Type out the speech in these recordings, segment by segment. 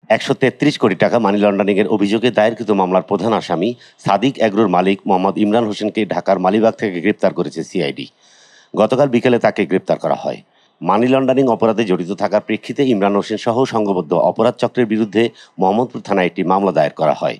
১৩৩ কোটি টাকা মানি লন্ডারিংয়ের অভিযোগে দায়েরকৃত মামলার প্রধান আসামি সাদিক এগ্রোর মালিক মোহাম্মদ ইমরান হোসেনকে ঢাকার মালিবাগ থেকে গ্রেপ্তার করেছে সিআইডি। গতকাল বিকেলে তাকে গ্রেপ্তার করা হয়। মানি লন্ডারিং অপরাধে জড়িত থাকার প্রেক্ষিতে ইমরান হোসেন সহ সংঘবদ্ধ অপরাধ চক্রের বিরুদ্ধে মোহাম্মদপুর থানায় একটি মামলা দায়ের করা হয়।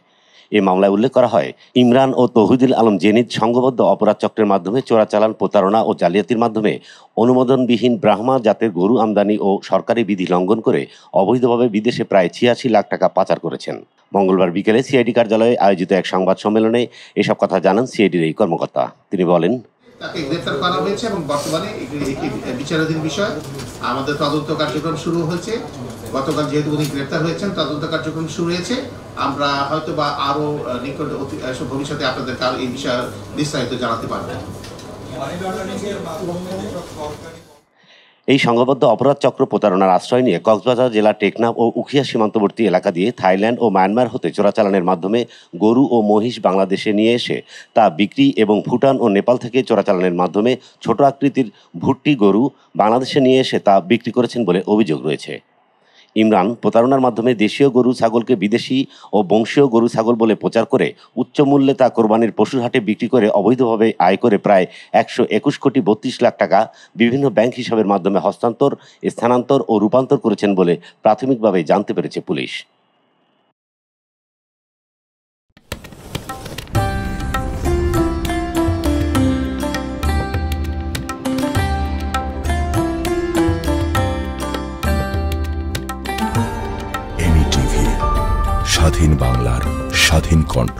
এই মামলায় উল্লেখ করা হয়, ইমরান ও তৌহিদুল আলম জেনিদ সংঘবদ্ধ অপরাধ চক্রের মাধ্যমে চোরাচালান, প্রতারণা ও জালিয়াতির মাধ্যমে অনুমোদনবিহীন ব্রাহ্মা জাতের গরু আমদানি ও সরকারি বিধি লঙ্ঘন করে অবৈধভাবে বিদেশে প্রায় ৮৬ লাখ টাকা পাচার করেছেন। মঙ্গলবার বিকেলে সিআইডি কার্যালয়ে আয়োজিত এক সংবাদ সম্মেলনে এসব কথা জানান সিআইডির এই কর্মকর্তা। তিনি বলেন, তাকে গ্রেফতার করা হয়েছে এবং বর্তমানে এটি বিচারাধীন বিষয়। আমাদের তদন্ত কার্যক্রম শুরু হয়েছে। গতকাল যেহেতু উনি গ্রেফতার হয়েছেন, তদন্ত কার্যক্রম শুরু হয়েছে। আমরা হয়তো বা আরো নিকট ভবিষ্যতে আপনাদেরকে আরো এই বিষয়ে বিস্তারিত জানাতে পারবো। এই সংঘবদ্ধ অপরাধ চক্র প্রতারণার আশ্রয় নিয়ে কক্সবাজার জেলার টেকনাফ ও উখিয়া সীমান্তবর্তী এলাকা দিয়ে থাইল্যান্ড ও মায়ানমার হতে চোরাচালানের মাধ্যমে গরু ও মহিষ বাংলাদেশে নিয়ে এসে তা বিক্রি এবং ভুটান ও নেপাল থেকে চোরাচালানের মাধ্যমে ছোট আকৃতির ভুট্টি গরু বাংলাদেশে নিয়ে এসে তা বিক্রি করেছেন বলে অভিযোগ রয়েছে। ইমরান প্রতারণার মাধ্যমে দেশীয় গরু ছাগলকে বিদেশি ও বংশীয় গরু ছাগল বলে প্রচার করে উচ্চ মূল্যে তা কোরবানির পশুর হাটে বিক্রি করে অবৈধভাবে আয় করে প্রায় ১২১ কোটি ৩২ লাখ টাকা বিভিন্ন ব্যাংক হিসাবের মাধ্যমে হস্তান্তর, স্থানান্তর ও রূপান্তর করেছেন বলে প্রাথমিকভাবে জানতে পেরেছে পুলিশ। স্বাধীন বাংলার স্বাধীন কণ্ঠ।